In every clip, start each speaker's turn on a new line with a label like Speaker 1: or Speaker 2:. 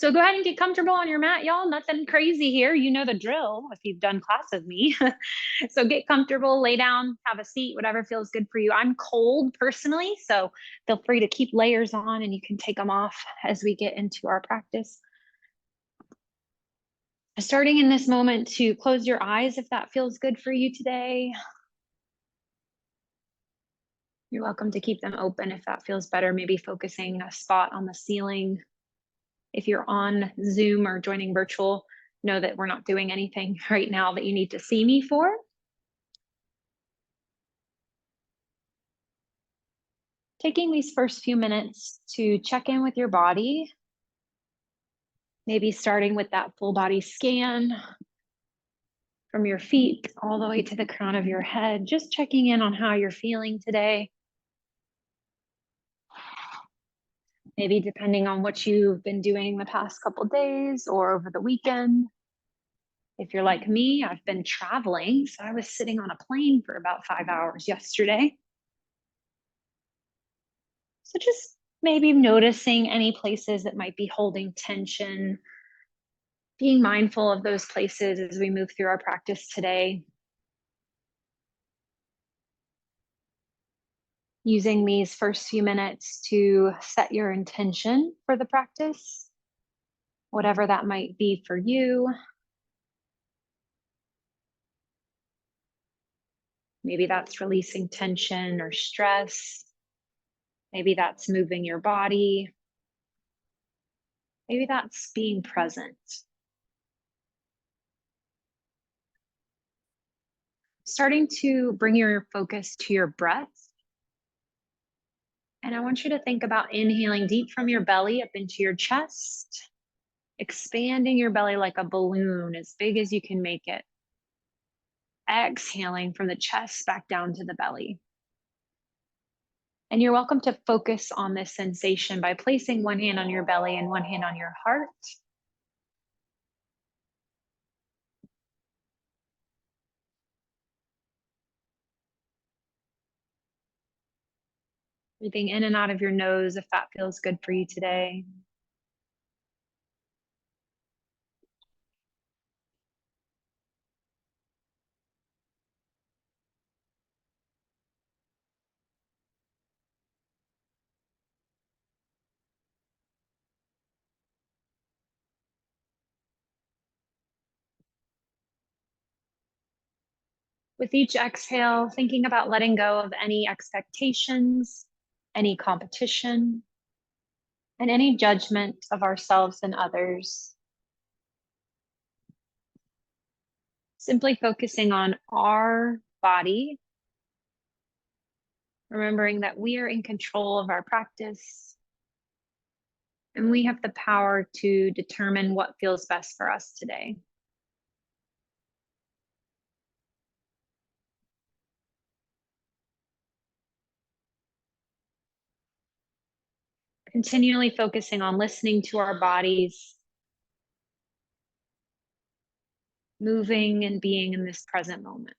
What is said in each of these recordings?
Speaker 1: So go ahead and get comfortable on your mat, y'all. Nothing crazy here. You know the drill if you've done class with me. So get comfortable, lay down, have a seat, whatever feels good for you. I'm cold personally, so feel free to keep layers on and you can take them off as we get into our practice. Starting in this moment to close your eyes if that feels good for you today. You're welcome to keep them open if that feels better, maybe focusing a spot on the ceiling. If you're on Zoom or joining virtual, know that we're not doing anything right now that you need to see me for. Taking these first few minutes to check in with your body, maybe starting with that full body scan from your feet all the way to the crown of your head, just checking in on how you're feeling today. Maybe depending on what you've been doing the past couple days or over the weekend. If you're like me, I've been traveling, so I was sitting on a plane for about 5 hours yesterday. So just maybe noticing any places that might be holding tension, being mindful of those places as we move through our practice today. Using these first few minutes to set your intention for the practice, whatever that might be for you. Maybe that's releasing tension or stress. Maybe that's moving your body. Maybe that's being present. Starting to bring your focus to your breath. And I want you to think about inhaling deep from your belly up into your chest, expanding your belly like a balloon, as big as you can make it. Exhaling from the chest back down to the belly. And you're welcome to focus on this sensation by placing one hand on your belly and one hand on your heart. Breathing in and out of your nose if that feels good for you today. With each exhale, thinking about letting go of any expectations, any competition, and any judgment of ourselves and others. Simply focusing on our body, remembering that we are in control of our practice and we have the power to determine what feels best for us today. Continually focusing on listening to our bodies, moving and being in this present moment.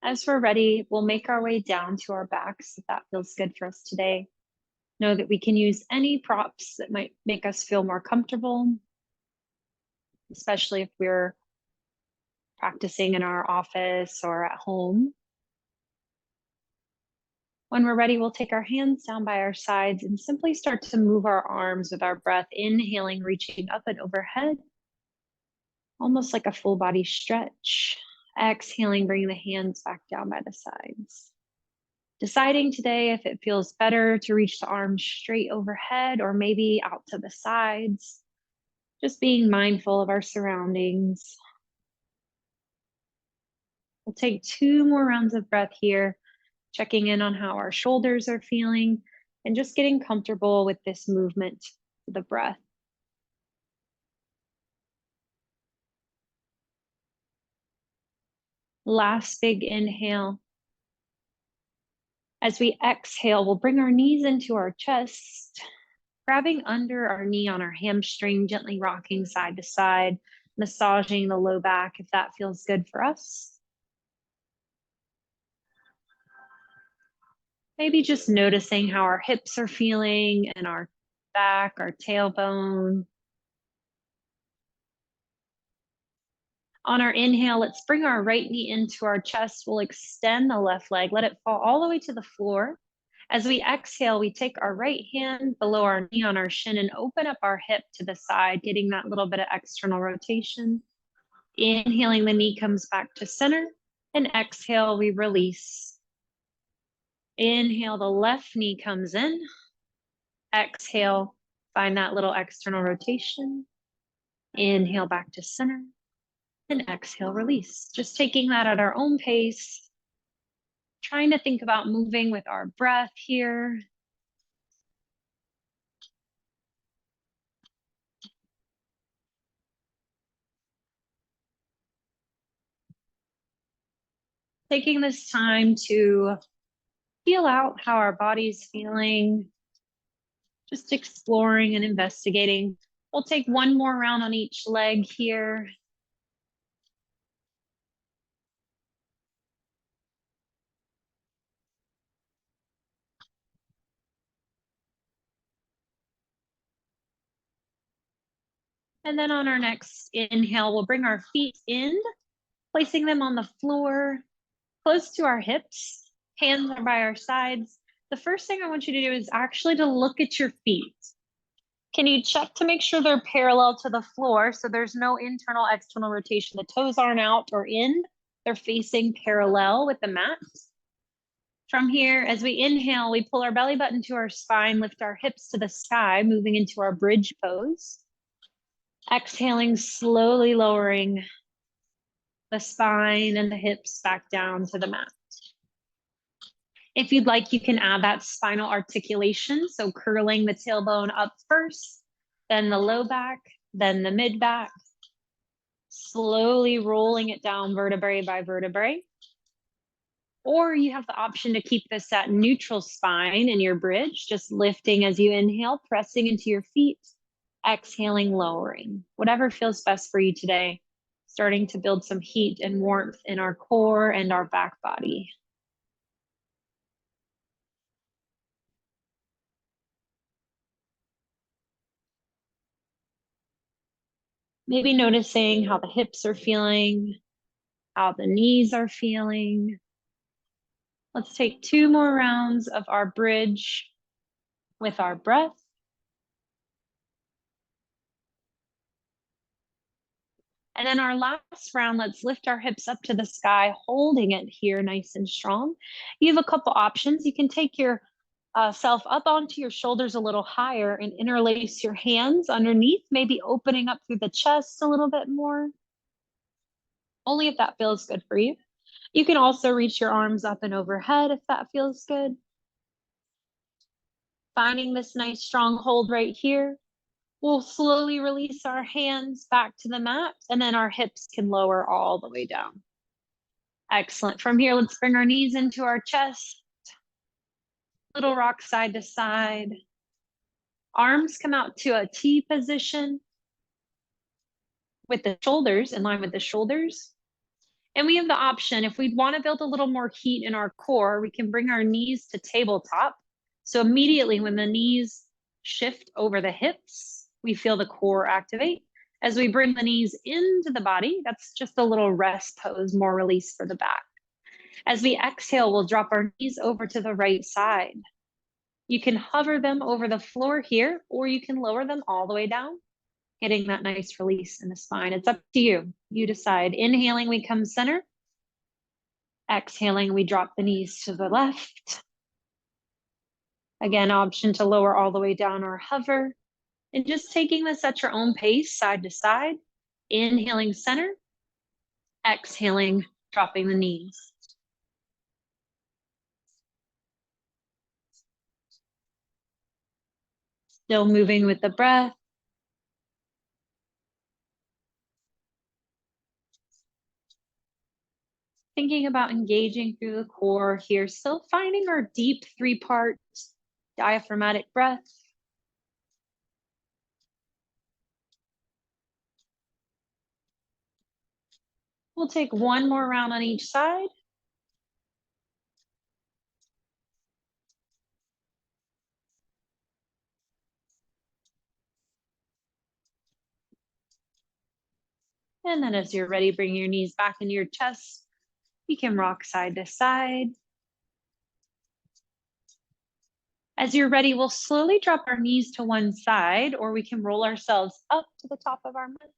Speaker 1: As we're ready, we'll make our way down to our backs if that feels good for us today. Know that we can use any props that might make us feel more comfortable, especially if we're practicing in our office or at home. When we're ready, we'll take our hands down by our sides and simply start to move our arms with our breath, inhaling, reaching up and overhead, almost like a full body stretch. Exhaling, bringing the hands back down by the sides. Deciding today if it feels better to reach the arms straight overhead or maybe out to the sides. Just being mindful of our surroundings. We'll take 2 more rounds of breath here, checking in on how our shoulders are feeling and just getting comfortable with this movement of the breath. Last big inhale. As we exhale, we'll bring our knees into our chest, grabbing under our knee on our hamstring, gently rocking side to side, massaging the low back if that feels good for us. Maybe just noticing how our hips are feeling and our back, our tailbone. On our inhale, let's bring our right knee into our chest. We'll extend the left leg, let it fall all the way to the floor. As we exhale, we take our right hand below our knee on our shin and open up our hip to the side, getting that little bit of external rotation. Inhaling, the knee comes back to center, and exhale, we release. Inhale, the left knee comes in. Exhale, find that little external rotation. Inhale back to center. And exhale, release. Just taking that at our own pace. Trying to think about moving with our breath here. Taking this time to feel out how our body's feeling. Just exploring and investigating. We'll take one more round on each leg here. And then on our next inhale, we'll bring our feet in, placing them on the floor, close to our hips. Hands are by our sides. The first thing I want you to do is actually to look at your feet. Can you check to make sure they're parallel to the floor so there's no internal, external rotation? The toes aren't out or in, they're facing parallel with the mat. From here, as we inhale, we pull our belly button to our spine, lift our hips to the sky, moving into our bridge pose. Exhaling, slowly lowering the spine and the hips back down to the mat. If you'd like, you can add that spinal articulation. So curling the tailbone up first, then the low back, then the mid back. Slowly rolling it down vertebrae by vertebrae. Or you have the option to keep this at neutral spine in your bridge, just lifting as you inhale, pressing into your feet. Exhaling, lowering. Whatever feels best for you today. Starting to build some heat and warmth in our core and our back body. Maybe noticing how the hips are feeling, how the knees are feeling. Let's take 2 more rounds of our bridge with our breath. And then our last round, let's lift our hips up to the sky, holding it here nice and strong. You have a couple options. You can take your self up onto your shoulders a little higher and interlace your hands underneath, maybe opening up through the chest a little bit more. Only if that feels good for you. You can also reach your arms up and overhead if that feels good. Finding this nice strong hold right here. We'll slowly release our hands back to the mat, and then our hips can lower all the way down. Excellent. From here, let's bring our knees into our chest. Little rock side to side. Arms come out to a T position with the shoulders in line with the shoulders. And we have the option, if we want to build a little more heat in our core, we can bring our knees to tabletop. So immediately when the knees shift over the hips, we feel the core activate. As we bring the knees into the body, that's just a little rest pose, more release for the back. As we exhale, we'll drop our knees over to the right side. You can hover them over the floor here, or you can lower them all the way down, getting that nice release in the spine. It's up to you. You decide. Inhaling, we come center. Exhaling, we drop the knees to the left. Again, option to lower all the way down or hover. And just taking this at your own pace, side to side. Inhaling center. Exhaling, dropping the knees. Still moving with the breath. Thinking about engaging through the core here, still finding our deep 3-part diaphragmatic breath. We'll take one more round on each side. And then as you're ready, bring your knees back into your chest. You can rock side to side. As you're ready, we'll slowly drop our knees to one side, or we can roll ourselves up to the top of our mat.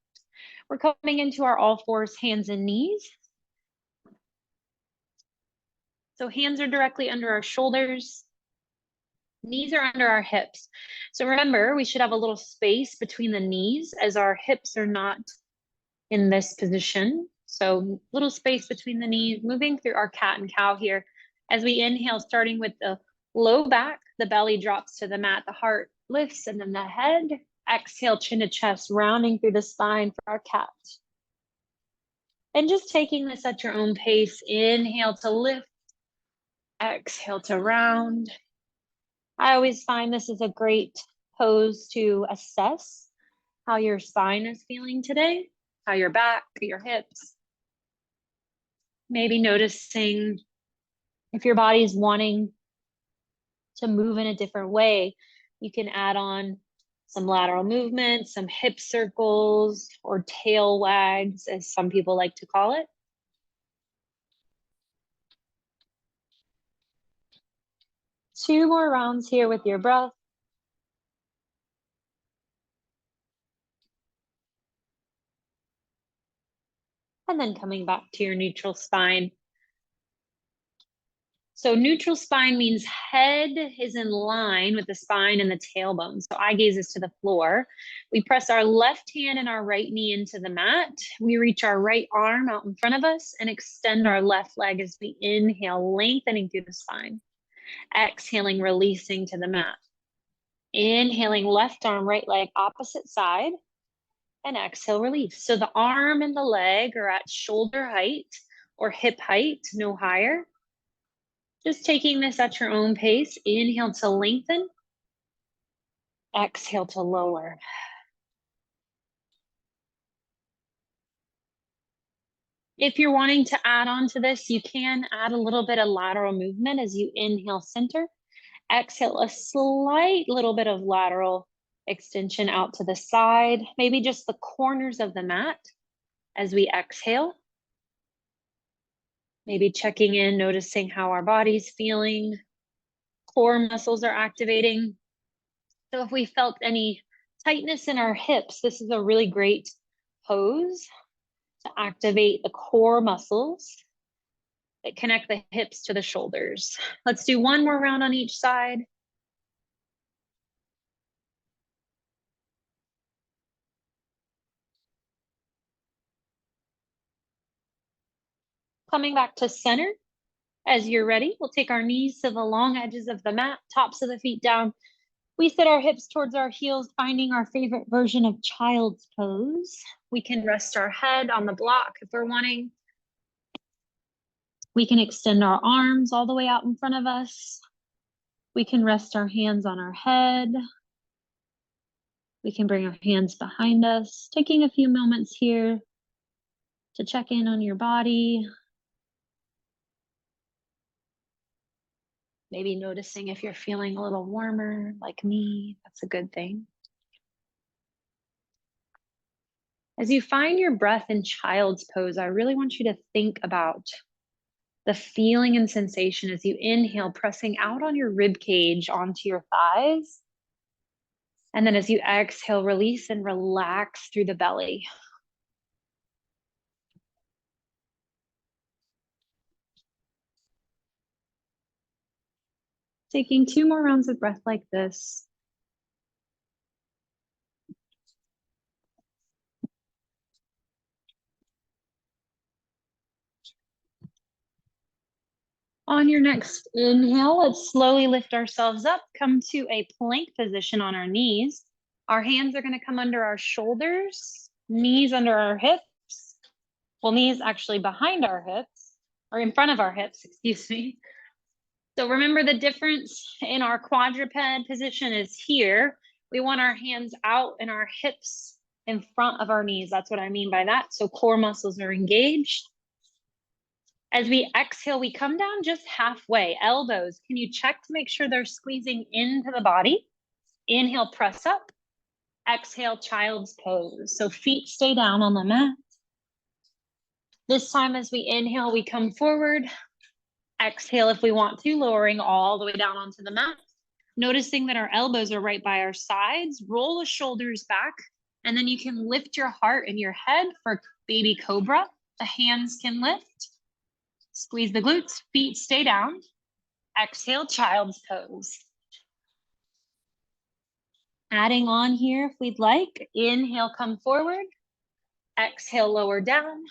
Speaker 1: We're coming into our all fours, hands and knees. So hands are directly under our shoulders. Knees are under our hips. So remember, we should have a little space between the knees as our hips are not in this position. So little space between the knees, moving through our cat and cow here. As we inhale, starting with the low back, the belly drops to the mat, the heart lifts, and then the head. Exhale, chin to chest, rounding through the spine for our cat. And just taking this at your own pace. Inhale to lift, exhale to round. I always find this is a great pose to assess how your spine is feeling today, how your back, your hips. Maybe noticing if your body's wanting to move in a different way, you can add on some lateral movement, some hip circles, or tail wags, as some people like to call it. Two more rounds here with your breath. And then coming back to your neutral spine. So neutral spine means head is in line with the spine and the tailbone. So eye gaze is to the floor. We press our left hand and our right knee into the mat. We reach our right arm out in front of us and extend our left leg as we inhale, lengthening through the spine. Exhaling, releasing to the mat. Inhaling, left arm, right leg, opposite side. And exhale, release. So the arm and the leg are at shoulder height or hip height, no higher. Just taking this at your own pace. Inhale to lengthen. Exhale to lower. If you're wanting to add on to this, you can add a little bit of lateral movement as you inhale, center. Exhale, a slight little bit of lateral extension out to the side, maybe just the corners of the mat as we exhale. Maybe checking in, noticing how our body's feeling. Core muscles are activating. So if we felt any tightness in our hips, this is a really great pose to activate the core muscles that connect the hips to the shoulders. Let's do one more round on each side. Coming back to center. As you're ready, we'll take our knees to the long edges of the mat, tops of the feet down. We set our hips towards our heels, finding our favorite version of child's pose. We can rest our head on the block if we're wanting. We can extend our arms all the way out in front of us. We can rest our hands on our head. We can bring our hands behind us, taking a few moments here to check in on your body. Maybe noticing if you're feeling a little warmer, like me, that's a good thing. As you find your breath in child's pose, I really want you to think about the feeling and sensation as you inhale, pressing out on your rib cage onto your thighs. And then as you exhale, release and relax through the belly. Taking 2 more rounds of breath like this. On your next inhale, let's slowly lift ourselves up, come to a plank position on our knees. Our hands are going to come under our shoulders, knees under our hips. Well, knees actually behind our hips. or in front of our hips, excuse me. So remember, the difference in our quadruped position is here. We want our hands out and our hips in front of our knees. That's what I mean by that. So core muscles are engaged. As we exhale, we come down just halfway. Elbows, can you check to make sure they're squeezing into the body? Inhale, press up. Exhale, child's pose. So feet stay down on the mat. This time as we inhale, we come forward. Exhale if we want to, lowering all the way down onto the mat. Noticing that our elbows are right by our sides. Roll the shoulders back, and then you can lift your heart and your head for baby cobra. The hands can lift. Squeeze the glutes, feet stay down. Exhale, child's pose. Adding on here if we'd like. Inhale, come forward. Exhale, lower down.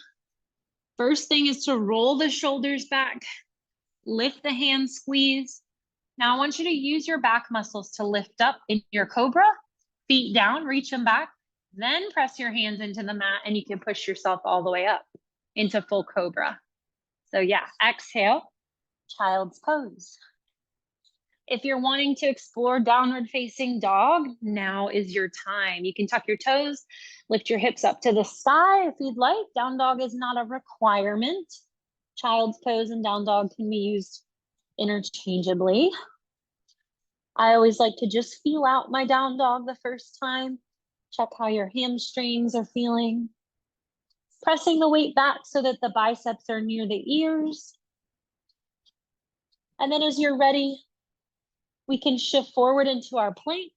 Speaker 1: First thing is to roll the shoulders back. Lift the hands, squeeze. Now I want you to use your back muscles to lift up in your cobra. Feet down, reach them back. Then press your hands into the mat and you can push yourself all the way up into full cobra. So yeah, exhale, child's pose. If you're wanting to explore downward facing dog, now is your time. You can tuck your toes, lift your hips up to the sky if you'd like. Down dog is not a requirement. Child's pose and down dog can be used interchangeably. I always like to just feel out my down dog the first time. Check how your hamstrings are feeling. Pressing the weight back so that the biceps are near the ears. And then as you're ready, we can shift forward into our plank.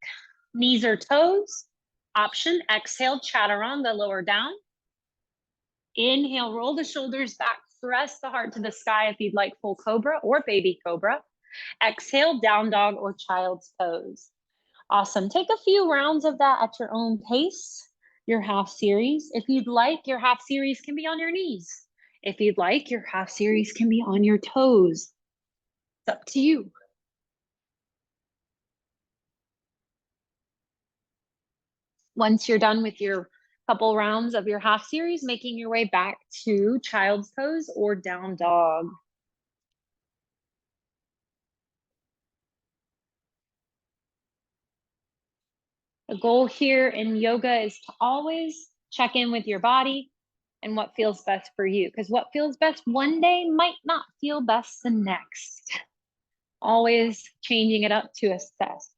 Speaker 1: Knees or toes. Option, exhale, chaturanga, lower down. Inhale, roll the shoulders back. Press the heart to the sky if you'd like full cobra or baby cobra. Exhale, down dog or child's pose. Awesome. Take a few rounds of that at your own pace, your half series. If you'd like, your half series can be on your knees. If you'd like, your half series can be on your toes. It's up to you. Once you're done with your couple rounds of your half series, making your way back to child's pose or down dog. The goal here in yoga is to always check in with your body and what feels best for you, because what feels best one day might not feel best the next. Always changing it up to assess.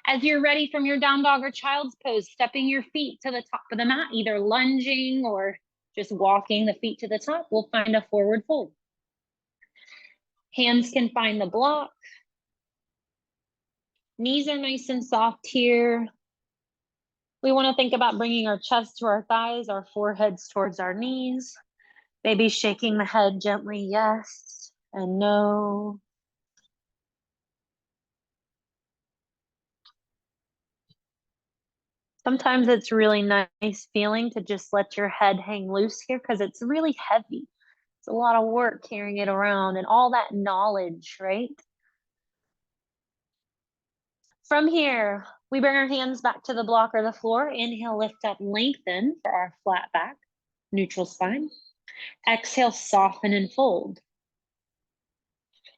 Speaker 1: As you're ready from your down dog or child's pose, stepping your feet to the top of the mat, either lunging or just walking the feet to the top, we'll find a forward fold. Hands can find the block. Knees are nice and soft here. We want to think about bringing our chest to our thighs, our foreheads towards our knees. Maybe shaking the head gently, yes and no. Sometimes it's really nice feeling to just let your head hang loose here because it's really heavy. It's a lot of work carrying it around and all that knowledge, right? From here, we bring our hands back to the block or the floor. Inhale, lift up, lengthen for our flat back, neutral spine. Exhale, soften and fold.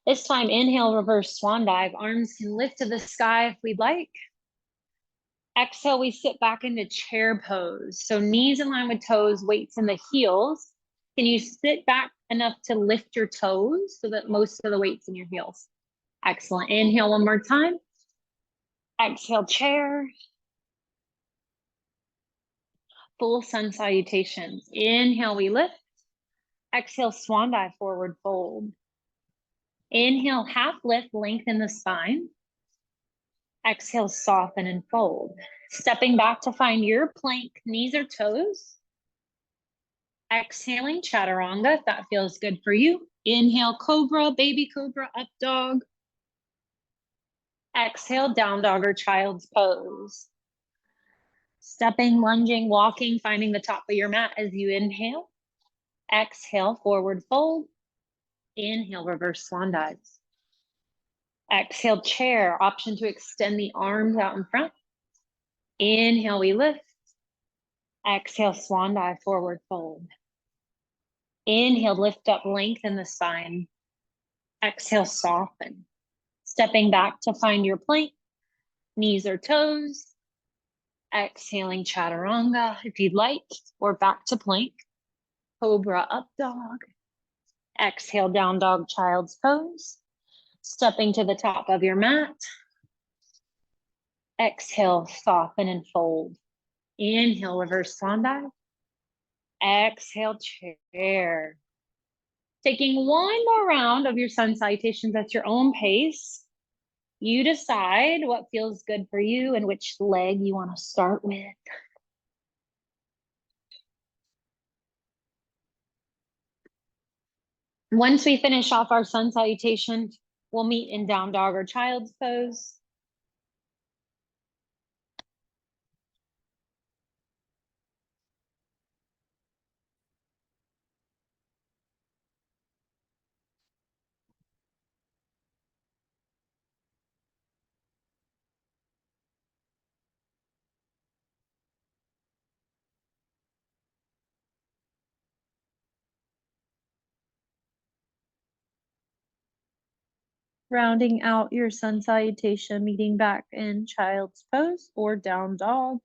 Speaker 1: This time, inhale, reverse swan dive. Arms can lift to the sky if we'd like. Exhale, we sit back into chair pose. So knees in line with toes, weights in the heels. Can you sit back enough to lift your toes so that most of the weight's in your heels? Excellent. Inhale one more time. Exhale, chair. Full sun salutations. Inhale, we lift. Exhale, swan dive, forward fold. Inhale, half lift, lengthen the spine. Exhale, soften and fold. Stepping back to find your plank, knees or toes. Exhaling, chaturanga, if that feels good for you. Inhale, cobra, baby cobra, up dog. Exhale, down dog or child's pose. Stepping, lunging, walking, finding the top of your mat as you inhale. Exhale, forward fold. Inhale, reverse swan dives. Exhale, chair, option to extend the arms out in front. Inhale, we lift. Exhale, swan dive, forward fold. Inhale, lift up, lengthen the spine. Exhale, soften. Stepping back to find your plank, knees or toes. Exhaling, chaturanga if you'd like, or back to plank. Cobra, up dog. Exhale, down dog, child's pose. Stepping to the top of your mat. Exhale, soften and fold. Inhale, reverse swan dive. Exhale, chair. Taking one more round of your sun salutations at your own pace. You decide what feels good for you and which leg you want to start with. Once we finish off our sun salutation, we'll meet in down dog or child's pose. Rounding out your sun salutation, meeting back in child's pose or down dog.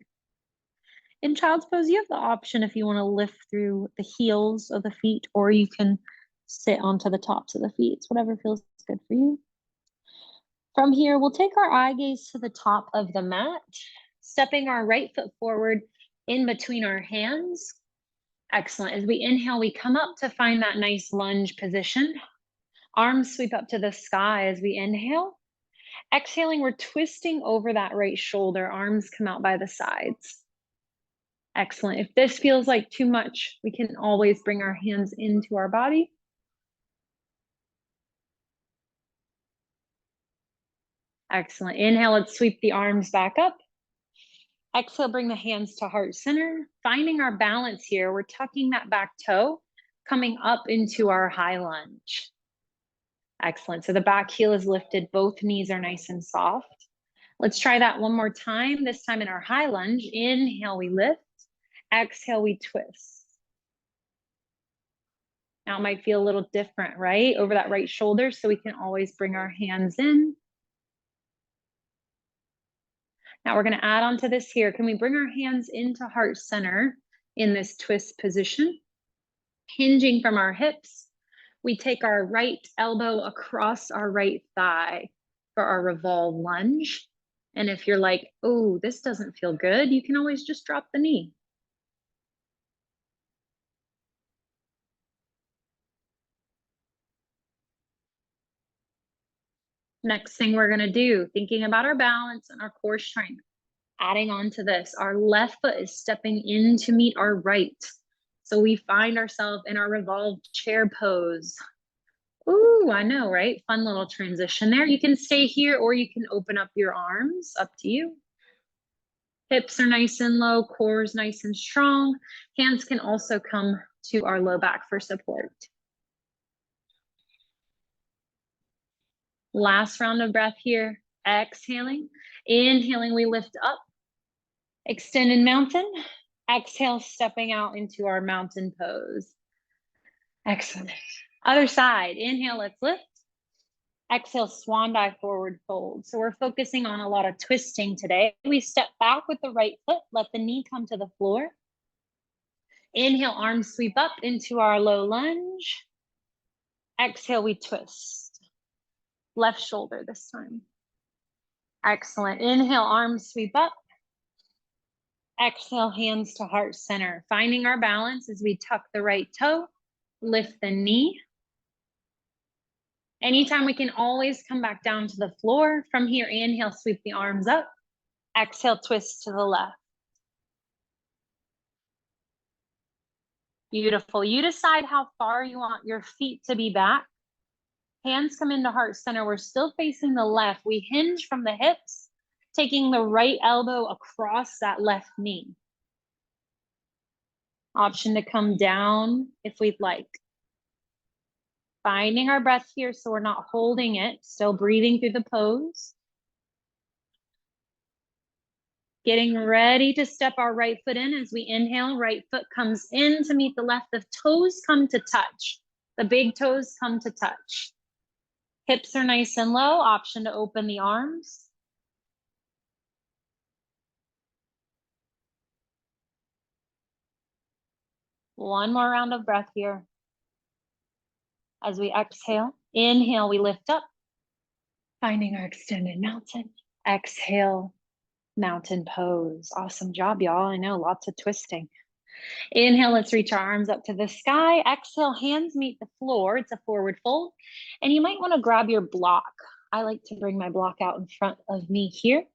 Speaker 1: In child's pose, you have the option if you want to lift through the heels of the feet, or you can sit onto the tops of the feet. It's whatever feels good for you. From here, we'll take our eye gaze to the top of the mat, stepping our right foot forward in between our hands. Excellent. As we inhale, we come up to find that nice lunge position. Arms sweep up to the sky as we inhale. Exhaling, we're twisting over that right shoulder. Arms come out by the sides. Excellent. If this feels like too much, we can always bring our hands into our body. Excellent. Inhale, let's sweep the arms back up. Exhale, bring the hands to heart center. Finding our balance here, we're tucking that back toe, coming up into our high lunge. Excellent. So the back heel is lifted. Both knees are nice and soft. Let's try that one more time. This time in our high lunge. Inhale, we lift. Exhale, we twist. Now it might feel a little different, right? Over that right shoulder, so we can always bring our hands in. Now we're going to add on to this here. Can we bring our hands into heart center in this twist position? Hinging from our hips, we take our right elbow across our right thigh for our revolve lunge. And if you're like, oh, this doesn't feel good, you can always just drop the knee. Next thing we're going to do, thinking about our balance and our core strength. Adding on to this, our left foot is stepping in to meet our right. So we find ourselves in our revolved chair pose. Ooh, I know, right? Fun little transition there. You can stay here or you can open up your arms, up to you. Hips are nice and low, core is nice and strong. Hands can also come to our low back for support. Last round of breath here. Exhaling. Inhaling, we lift up. Extended mountain. Exhale, stepping out into our mountain pose. Excellent. Other side. Inhale, let's lift. Exhale, swan dive, forward fold. So we're focusing on a lot of twisting today. We step back with the right foot. Let the knee come to the floor. Inhale, arms sweep up into our low lunge. Exhale, we twist. Left shoulder this time. Excellent. Inhale, arms sweep up. Exhale, hands to heart center. Finding our balance as we tuck the right toe, lift the knee. Anytime, we can always come back down to the floor. From here, inhale, sweep the arms up. Exhale, twist to the left. Beautiful. You decide how far you want your feet to be back. Hands come into heart center. We're still facing the left. We hinge from the hips, taking the right elbow across that left knee. Option to come down if we'd like. Finding our breath here so we're not holding it, still breathing through the pose. Getting ready to step our right foot in as we inhale. Right foot comes in to meet the left. The toes come to touch. The big toes come to touch. Hips are nice and low. Option to open the arms. One more round of breath here. As we exhale, inhale, we lift up, finding our extended mountain. Exhale, mountain pose. Awesome job, y'all. I know, lots of twisting. Inhale, let's reach our arms up to the sky. Exhale, hands meet the floor. It's a forward fold. And you might want to grab your block. I like to bring my block out in front of me here.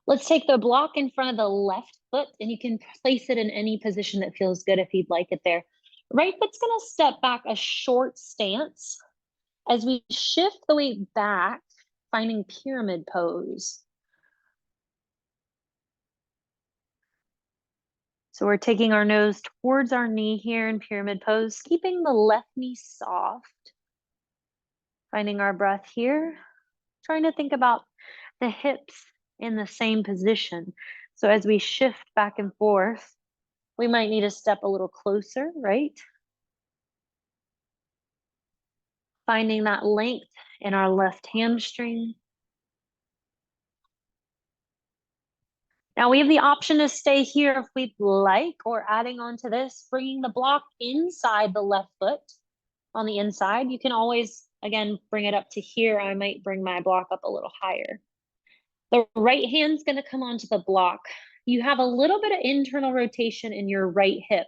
Speaker 1: Let's take the block in front of the left foot, and you can place it in any position that feels good if you'd like it there. Right foot's gonna step back a short stance as we shift the weight back, finding pyramid pose. So we're taking our nose towards our knee here in pyramid pose, keeping the left knee soft. Finding our breath here, trying to think about the hips in the same position. So as we shift back and forth, we might need to step a little closer, right? Finding that length in our left hamstring. Now we have the option to stay here if we'd like, or adding on to this, bringing the block inside the left foot on the inside. You can always, again, bring it up to here. I might bring my block up a little higher. The right hand's gonna come onto the block. You have a little bit of internal rotation in your right hip.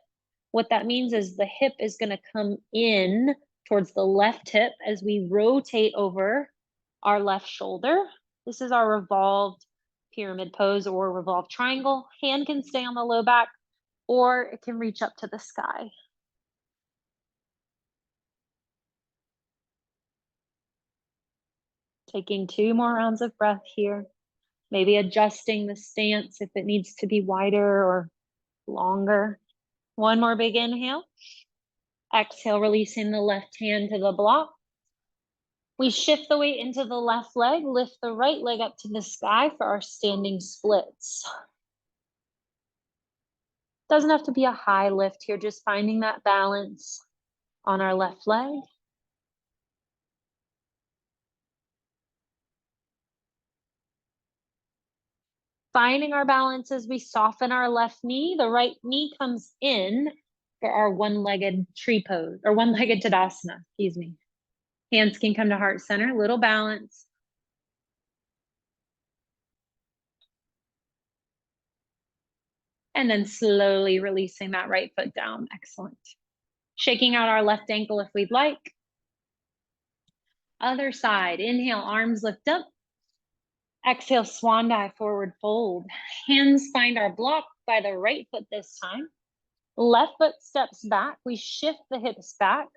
Speaker 1: What that means is the hip is gonna come in towards the left hip as we rotate over our left shoulder. This is our revolved pyramid pose or revolved triangle. Hand can stay on the low back or it can reach up to the sky. Taking 2 more rounds of breath here. Maybe adjusting the stance if it needs to be wider or longer. One more big inhale. Exhale, releasing the left hand to the block. We shift the weight into the left leg, lift the right leg up to the sky for our standing splits. Doesn't have to be a high lift here, just finding that balance on our left leg. Finding our balance as we soften our left knee. The right knee comes in for our one-legged tree pose, or one-legged Tadasana, excuse me. Hands can come to heart center, little balance. And then slowly releasing that right foot down. Excellent. Shaking out our left ankle if we'd like. Other side, inhale, arms lift up. Exhale, swan dive, forward fold. Hands find our block by the right foot this time. Left foot steps back. We shift the hips back,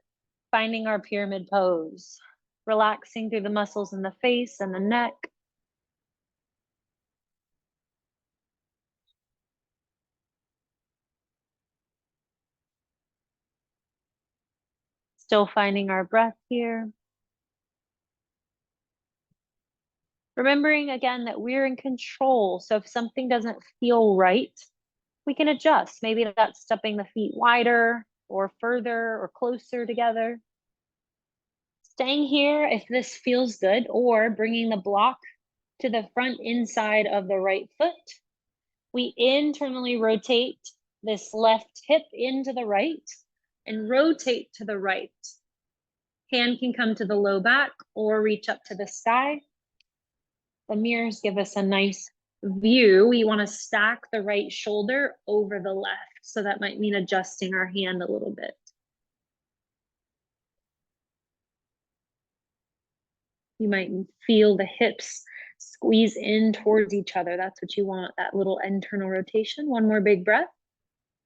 Speaker 1: finding our pyramid pose. Relaxing through the muscles in the face and the neck. Still finding our breath here. Remembering again that we're in control. So if something doesn't feel right, we can adjust. Maybe that's stepping the feet wider or further or closer together. Staying here if this feels good, or bringing the block to the front inside of the right foot. We internally rotate this left hip into the right and rotate to the right. Hand can come to the low back or reach up to the sky. The mirrors give us a nice view. We want to stack the right shoulder over the left. So that might mean adjusting our hand a little bit. You might feel the hips squeeze in towards each other. That's what you want, that little internal rotation. One more big breath.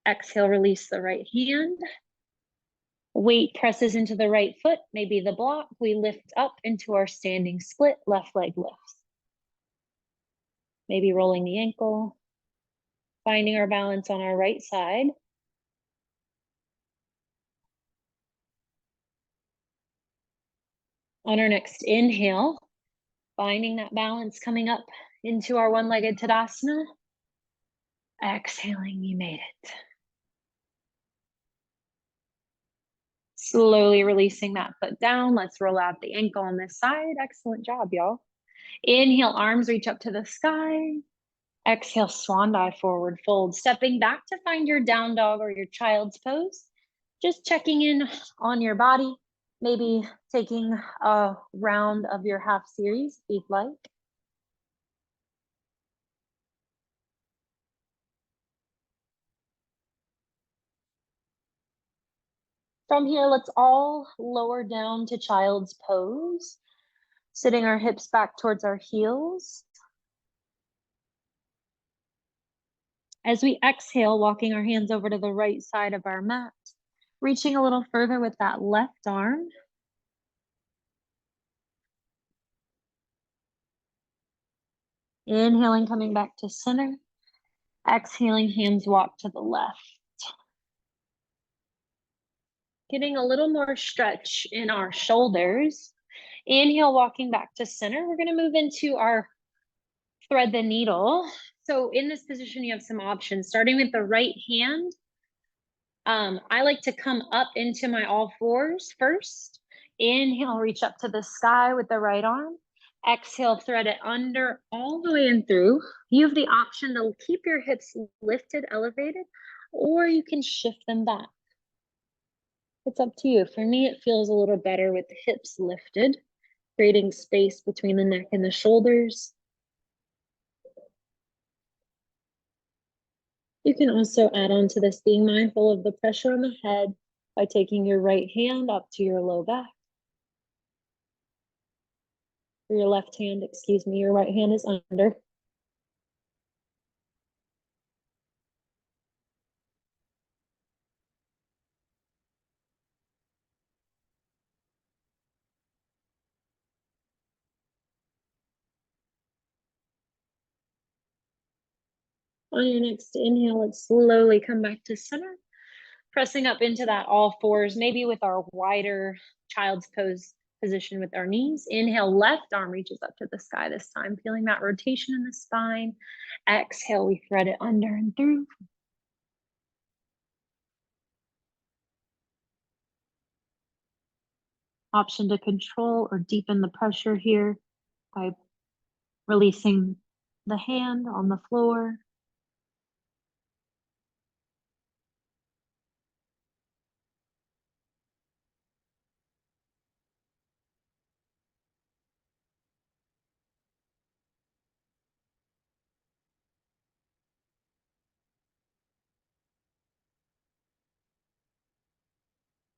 Speaker 1: Exhale, release the right hand. Weight presses into the right foot, maybe the block. We lift up into our standing split, left leg lifts. Maybe rolling the ankle, finding our balance on our right side. On our next inhale, Finding that balance coming up into our one-legged Tadasana. Exhaling, you made it. Slowly releasing that foot down. Let's roll out the ankle on this side. Excellent job, y'all. Inhale, arms reach up to the sky. Exhale, swan dive, forward fold. Stepping back to find your down dog or your child's pose. Just checking in on your body. Maybe taking a round of your half series if you'd like. From here, let's all lower down to child's pose, sitting our hips back towards our heels. As we exhale, walking our hands over to the right side of our mat, reaching a little further with that left arm. Inhaling, coming back to center. Exhaling, hands walk to the left. Getting a little more stretch in our shoulders. Inhale, walking back to center. We're gonna move into our thread the needle. So in this position, you have some options. Starting with the right hand, I like to come up into my all fours first. Inhale, reach up to the sky with the right arm. Exhale, thread it under all the way in through. You have the option to keep your hips lifted, elevated, or you can shift them back. It's up to you. For me, it feels a little better with the hips lifted, creating space between the neck and the shoulders. You can also add on to this, being mindful of the pressure on the head by taking your right hand up to your low back. Or your left hand, excuse me, your right hand is under. On your next inhale, let's slowly come back to center, pressing up into that all fours, maybe with our wider child's pose position with our knees. Inhale, left arm reaches up to the sky this time, feeling that rotation in the spine. Exhale, we thread it under and through. Option to control or deepen the pressure here by releasing the hand on the floor.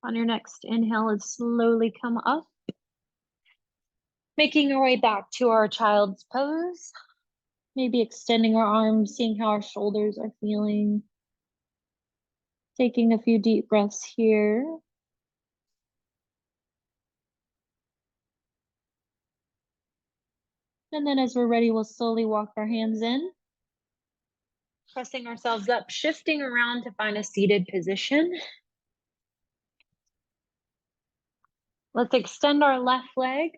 Speaker 1: On your next inhale, let's slowly come up, making our way back to our child's pose. Maybe extending our arms, seeing how our shoulders are feeling. Taking a few deep breaths here. And then as we're ready, we'll slowly walk our hands in, pressing ourselves up, shifting around to find a seated position. Let's extend our left leg,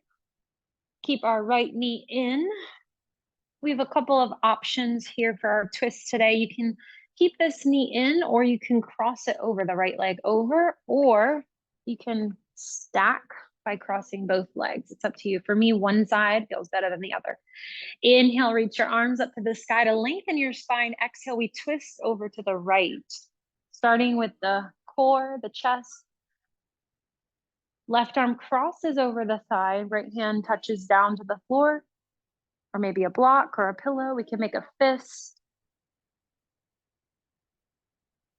Speaker 1: keep our right knee in. We have a couple of options here for our twist today. You can keep this knee in, or you can cross it over the right leg over, or you can stack by crossing both legs. It's up to you. For me, one side feels better than the other. Inhale, reach your arms up to the sky to lengthen your spine. Exhale, we twist over to the right, starting with the core, the chest. Left arm crosses over the thigh, right hand touches down to the floor, or maybe a block or a pillow. We can make a fist.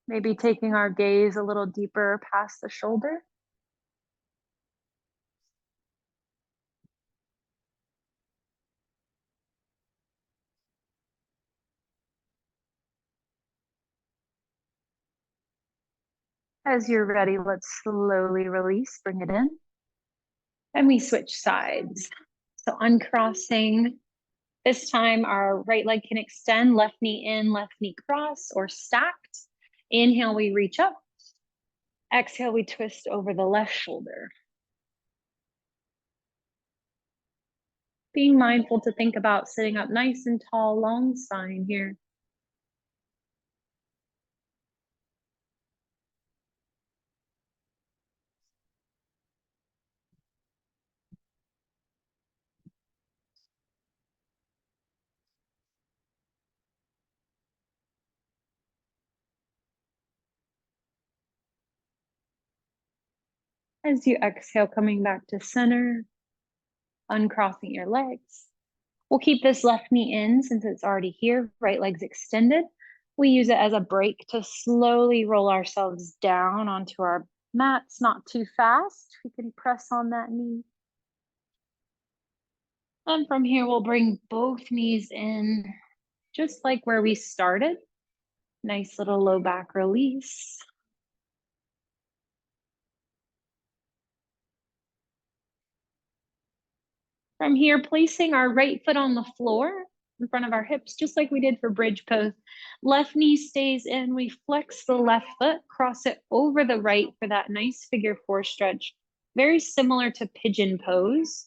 Speaker 1: Maybe taking our gaze a little deeper past the shoulder. As you're ready, let's slowly release, bring it in. And we switch sides. So uncrossing. This time our right leg can extend, left knee in, left knee cross, or stacked. Inhale, we reach up. Exhale, we twist over the left shoulder. Being mindful to think about sitting up nice and tall, long spine here. As you exhale, coming back to center, uncrossing your legs. We'll keep this left knee in since it's already here, right leg's extended. We use it as a break to slowly roll ourselves down onto our mats, not too fast. We can press on that knee. And from here, we'll bring both knees in, just like where we started. Nice little low back release. From here, placing our right foot on the floor in front of our hips, just like we did for bridge pose. Left knee stays in. We flex the left foot, cross it over the right for that nice figure four stretch. Very similar to pigeon pose.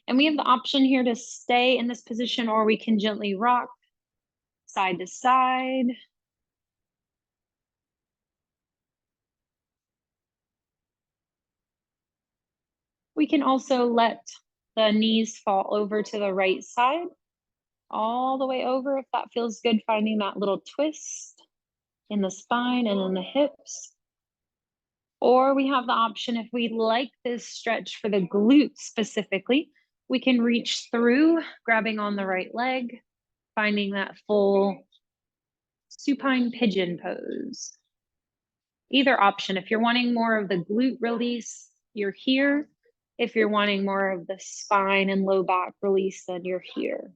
Speaker 1: And we have the option here to stay in this position, or we can gently rock side to side. We can also let the knees fall over to the right side, all the way over if that feels good, finding that little twist in the spine and in the hips. Or we have the option, if we like this stretch for the glutes specifically, we can reach through, grabbing on the right leg, finding that full supine pigeon pose. Either option. If you're wanting more of the glute release, you're here. If you're wanting more of the spine and low back release, then you're here.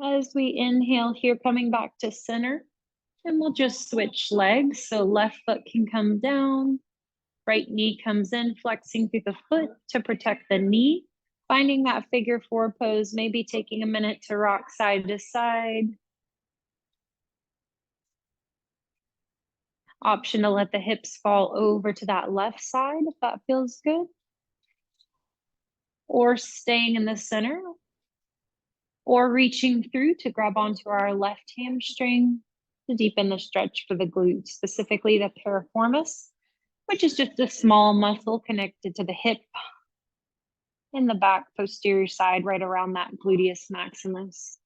Speaker 1: As we inhale here, coming back to center, and we'll just switch legs. So left foot can come down, right knee comes in, flexing through the foot to protect the knee. Finding that figure four pose, maybe taking a minute to rock side to side. Option to let the hips fall over to that left side if that feels good. Or staying in the center. Or reaching through to grab onto our left hamstring to deepen the stretch for the glutes, specifically the piriformis, which is just a small muscle connected to the hip in the back posterior side, right around that gluteus maximus.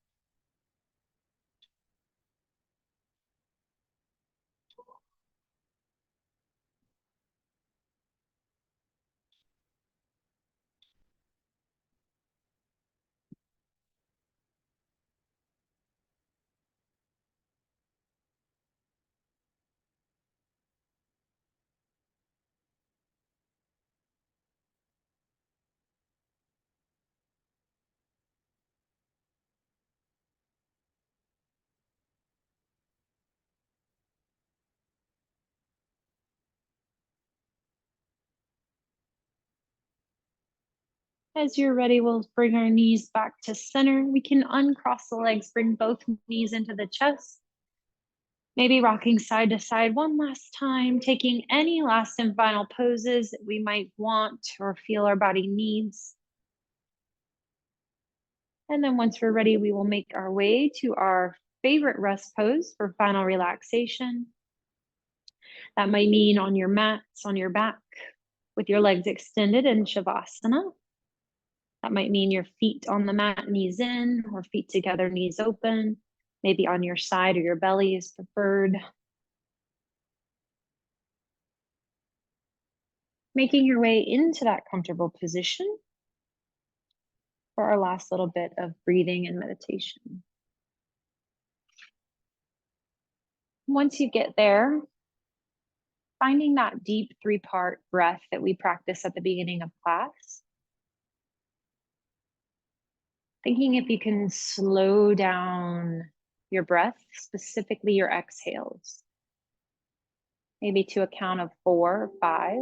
Speaker 1: As you're ready, we'll bring our knees back to center. We can uncross the legs, bring both knees into the chest. Maybe rocking side to side one last time, taking any last and final poses that we might want or feel our body needs. And then once we're ready, we will make our way to our favorite rest pose for final relaxation. That might mean on your mats, on your back, with your legs extended in Shavasana. That might mean your feet on the mat, knees in, or feet together, knees open. Maybe on your side or your belly is preferred. Making your way into that comfortable position for our last little bit of breathing and meditation. Once you get there, finding that deep 3-part breath that we practice at the beginning of class, thinking if you can slow down your breath, specifically your exhales, maybe to a count of 4 or 5.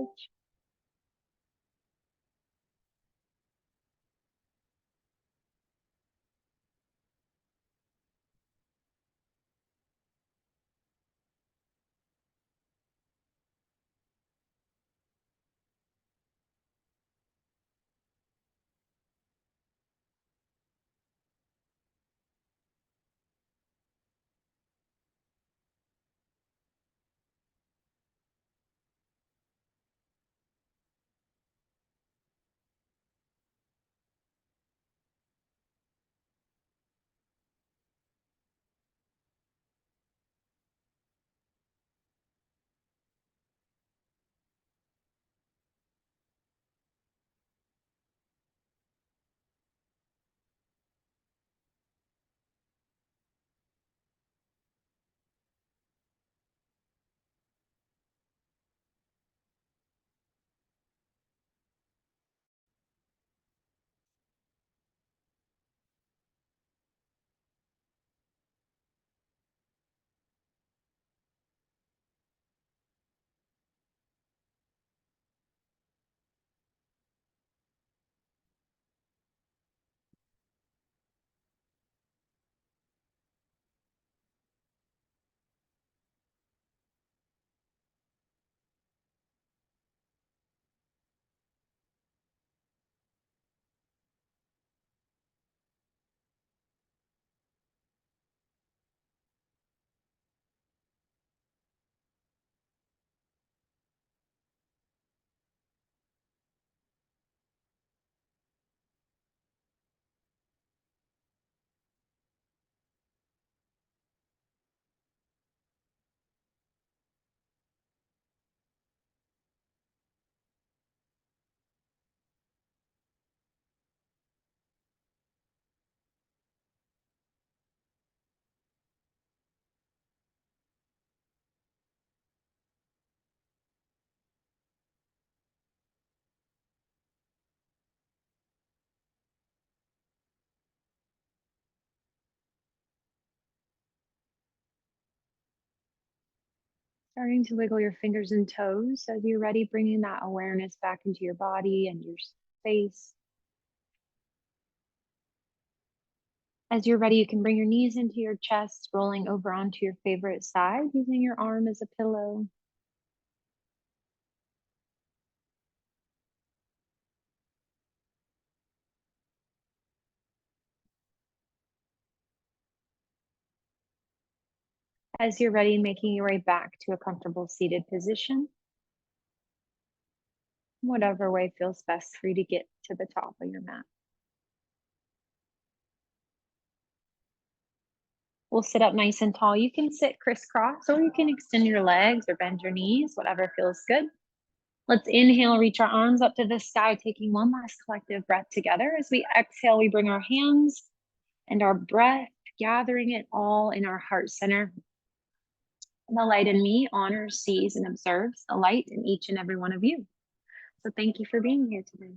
Speaker 1: Starting to wiggle your fingers and toes as you're ready, bringing that awareness back into your body and your space. As you're ready, you can bring your knees into your chest, rolling over onto your favorite side, using your arm as a pillow. As you're ready, making your way back to a comfortable seated position, whatever way feels best for you to get to the top of your mat. We'll sit up nice and tall. You can sit crisscross, or you can extend your legs or bend your knees, whatever feels good. Let's inhale, reach our arms up to the sky, taking one last collective breath together. As we exhale, we bring our hands and our breath, gathering it all in our heart center. The light in me honors, sees, and observes the light in each and every one of you. So thank you for being here today.